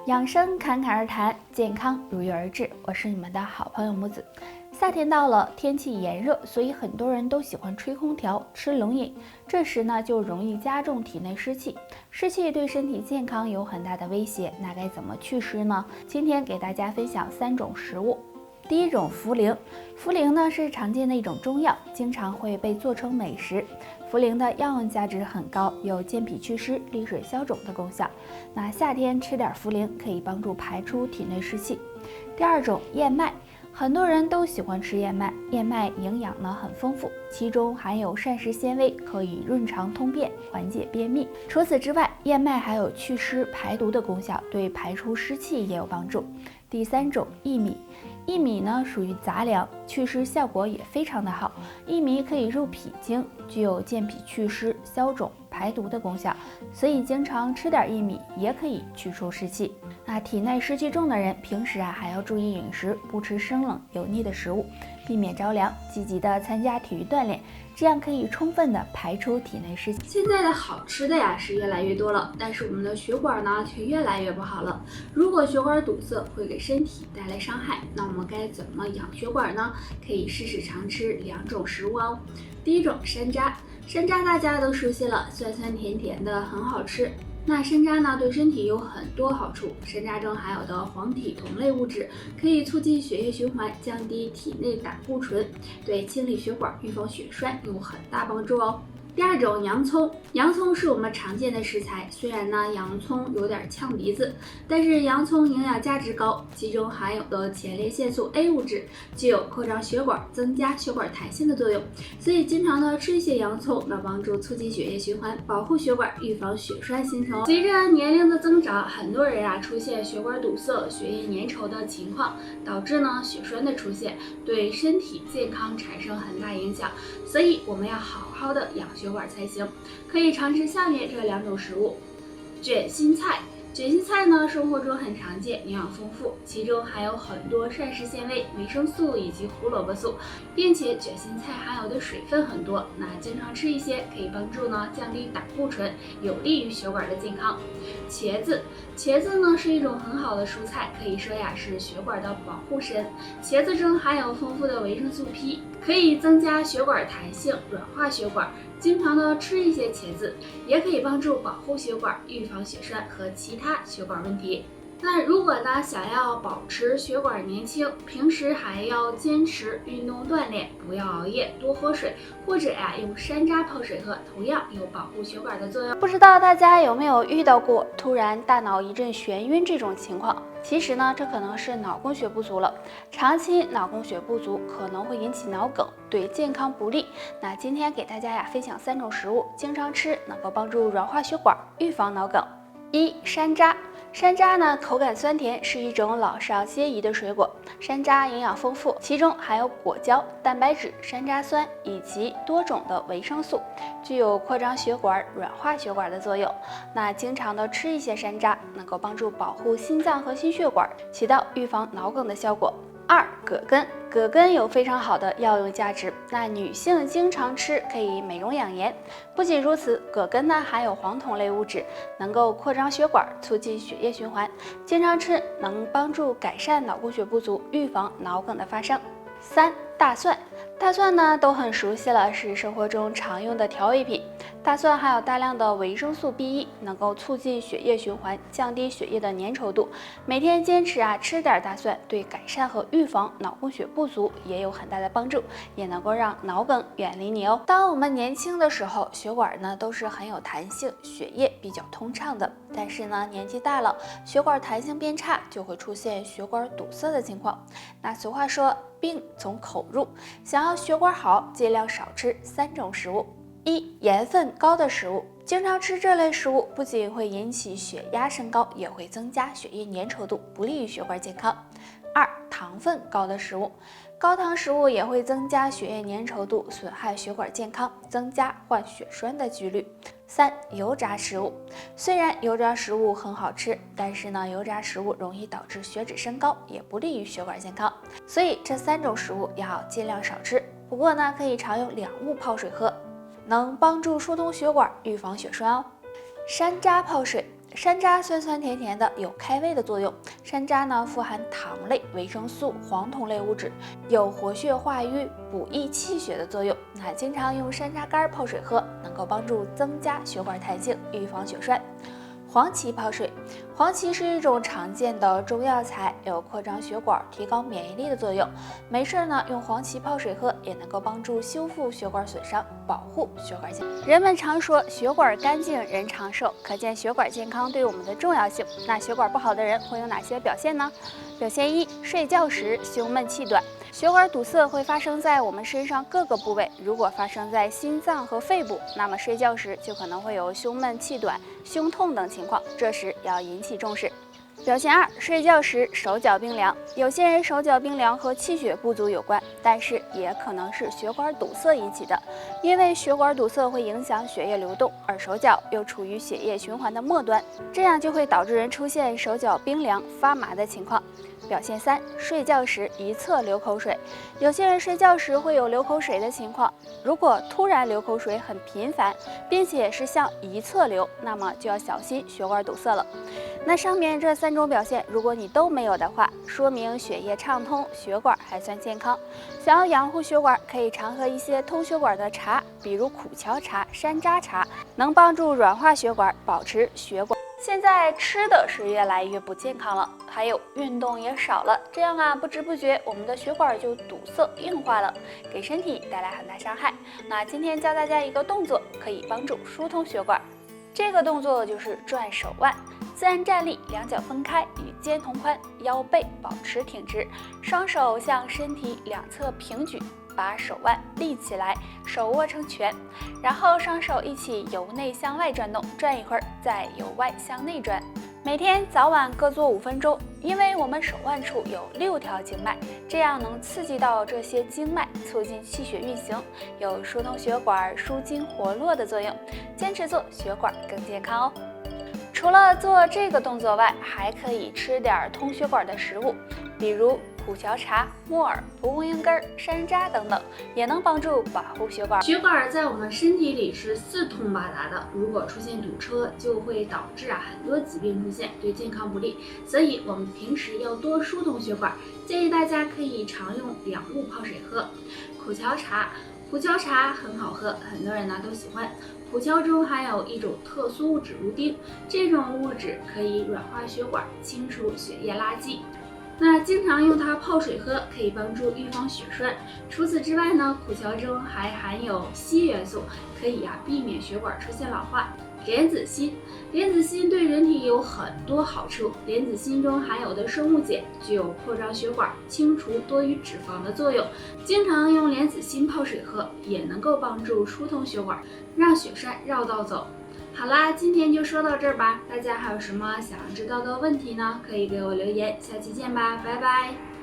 养生侃侃而谈，健康如约而至。我是你们的好朋友木子。夏天到了，天气炎热，所以很多人都喜欢吹空调、吃冷饮。这时呢，就容易加重体内湿气，湿气对身体健康有很大的威胁。那该怎么祛湿呢？今天给大家分享3种食物。第一种，茯苓。茯苓呢是常见的一种中药，经常会被做成美食。茯苓的药用价值很高，有健脾祛湿、利水消肿的功效。那夏天吃点茯苓可以帮助排出体内湿气。第二种，燕麦。很多人都喜欢吃燕麦，燕麦营养呢很丰富，其中含有膳食纤维，可以润肠通便，缓解便秘。除此之外，燕麦还有祛湿排毒的功效，对排出湿气也有帮助。第三种，薏米。薏米呢属于杂粮，祛湿效果也非常的好。薏米可以入脾经，具有健脾祛湿、消肿排毒的功效，所以经常吃点薏米也可以去除湿气。那体内湿气重的人，平时还要注意饮食，不吃生冷油腻的食物，避免着凉，积极的参加体育锻炼，这样可以充分的排出体内湿气。现在的好吃的呀是越来越多了，但是我们的血管呢却越来越不好了。如果血管堵塞会给身体带来伤害，那我们该怎么养血管呢？可以试试常吃2种食物哦。第一种，山楂。山楂大家都熟悉了，酸酸甜甜的，很好吃。那山楂呢，对身体有很多好处。山楂中含有的黄体酮类物质可以促进血液循环，降低体内胆固醇，对清理血管、预防血栓有很大帮助哦。第二种，洋葱。洋葱是我们常见的食材，虽然呢洋葱有点呛鼻子，但是洋葱营养价值高，其中含有的前列腺素 A 物质具有扩张血管、增加血管弹性的作用，所以经常的吃一些洋葱，能帮助促进血液循环，保护血管，预防血栓形成。随着年龄的增长，很多人出现血管堵塞、血液粘稠的情况，导致呢血栓的出现，对身体健康产生很大影响，所以我们要好好的养血管才行。可以尝试下面这2种食物。卷心菜。卷心菜呢，生活中很常见，营养丰富，其中含有很多膳食纤维、维生素以及胡萝卜素，并且卷心菜含有的水分很多，那经常吃一些可以帮助呢降低胆固醇，有利于血管的健康。茄子。茄子呢是一种很好的蔬菜，可以说是血管的保护神。茄子中含有丰富的维生素 P， 可以增加血管弹性，软化血管。经常的吃一些茄子，也可以帮助保护血管，预防血栓和其他血管问题。那如果呢想要保持血管年轻，平时还要坚持运动锻炼，不要熬夜，多喝水，或者用山楂泡水喝，同样有保护血管的作用。不知道大家有没有遇到过突然大脑一阵眩晕这种情况？其实呢，这可能是脑供血不足了。长期脑供血不足可能会引起脑梗，对健康不利。那今天给大家分享3种食物，经常吃能够帮助软化血管，预防脑梗。1. 山楂。山楂呢，口感酸甜，是一种老少皆宜的水果。山楂营养丰富，其中含有果胶、蛋白质、山楂酸以及多种的维生素，具有扩张血管、软化血管的作用。那经常的吃一些山楂，能够帮助保护心脏和心血管，起到预防脑梗的效果。2. 葛根。葛根有非常好的药用价值，那女性经常吃可以美容养颜。不仅如此，葛根呢含有黄酮类物质，能够扩张血管，促进血液循环。经常吃能帮助改善脑供血不足，预防脑梗的发生。3. 大蒜。大蒜呢都很熟悉了，是生活中常用的调味品。大蒜含有大量的维生素 B1， 能够促进血液循环，降低血液的粘稠度。每天坚持吃点大蒜，对改善和预防脑供血不足也有很大的帮助，也能够让脑梗远离你哦。当我们年轻的时候，血管呢都是很有弹性，血液比较通畅的。但是呢，年纪大了，血管弹性变差，就会出现血管堵塞的情况。那俗话说，病从口入，想要血管好，尽量少吃3种食物。1. 盐分高的食物。经常吃这类食物不仅会引起血压升高，也会增加血液粘稠度，不利于血管健康。2. 糖分高的食物。高糖食物也会增加血液粘稠度，损害血管健康，增加患血栓的几率。3. 油炸食物。虽然油炸食物很好吃，但是呢，油炸食物容易导致血脂升高，也不利于血管健康，所以这3种食物要尽量少吃。不过呢，可以常用2物泡水喝，能帮助疏通血管，预防血栓哦。山楂泡水。山楂酸酸甜甜的，有开胃的作用。山楂呢富含糖类、维生素、黄酮类物质，有活血化瘀、补益气血的作用。那经常用山楂干泡水喝，能够帮助增加血管弹性，预防血栓。黄芪泡水，黄芪是一种常见的中药材，有扩张血管、提高免疫力的作用。没事呢，用黄芪泡水喝，也能够帮助修复血管损伤，保护血管健康。人们常说血管干净人长寿，可见血管健康对我们的重要性。那血管不好的人会有哪些表现呢？表现一：睡觉时胸闷气短。血管堵塞会发生在我们身上各个部位，如果发生在心脏和肺部，那么睡觉时就可能会有胸闷气短、胸痛等情况，这时要引起重视。表现二：睡觉时手脚冰凉。有些人手脚冰凉和气血不足有关，但是也可能是血管堵塞引起的，因为血管堵塞会影响血液流动，而手脚又处于血液循环的末端，这样就会导致人出现手脚冰凉、发麻的情况。表现三：睡觉时一侧流口水。有些人睡觉时会有流口水的情况，如果突然流口水很频繁，并且是向一侧流，那么就要小心血管堵塞了。那上面这3种表现，如果你都没有的话，说明血液畅通，血管还算健康。想要养护血管，可以常喝一些通血管的茶，比如苦荞茶、山楂茶，能帮助软化血管，保持血管。现在吃的是越来越不健康了，还有运动也少了，这样啊，不知不觉我们的血管就堵塞硬化了，给身体带来很大伤害。那今天教大家一个动作，可以帮助疏通血管。这个动作就是转手腕，自然站立，两脚分开，与肩同宽，腰背保持挺直，双手向身体两侧平举。把手腕立起来，手握成拳，然后双手一起由内向外转动，转一会儿，再由外向内转。每天早晚各做5分钟，因为我们手腕处有6条经脉，这样能刺激到这些经脉，促进气血运行，有疏通血管、舒筋活络的作用。坚持做，血管更健康哦。除了做这个动作外，还可以吃点通血管的食物，比如苦荞茶、木耳、蒲公英根、山楂等等，也能帮助保护血管。血管在我们身体里是四通八达的，如果出现堵车，就会导致很多疾病出现，对健康不利。所以我们平时要多疏通血管，建议大家可以常用2物泡水喝。苦荞茶，苦荞茶很好喝，很多人都喜欢。苦荞中含有一种特殊物质芦丁，这种物质可以软化血管，清除血液垃圾。那经常用它泡水喝，可以帮助预防血栓。除此之外呢，苦荞中还含有硒元素，可以避免血管出现老化。莲子心，莲子心对人体有很多好处。莲子心中含有的生物碱具有扩张血管、清除多余脂肪的作用。经常用莲子心泡水喝，也能够帮助疏通血管，让血栓绕道走。好啦，今天就说到这儿吧。大家还有什么想知道的问题呢？可以给我留言。下期见吧，拜拜。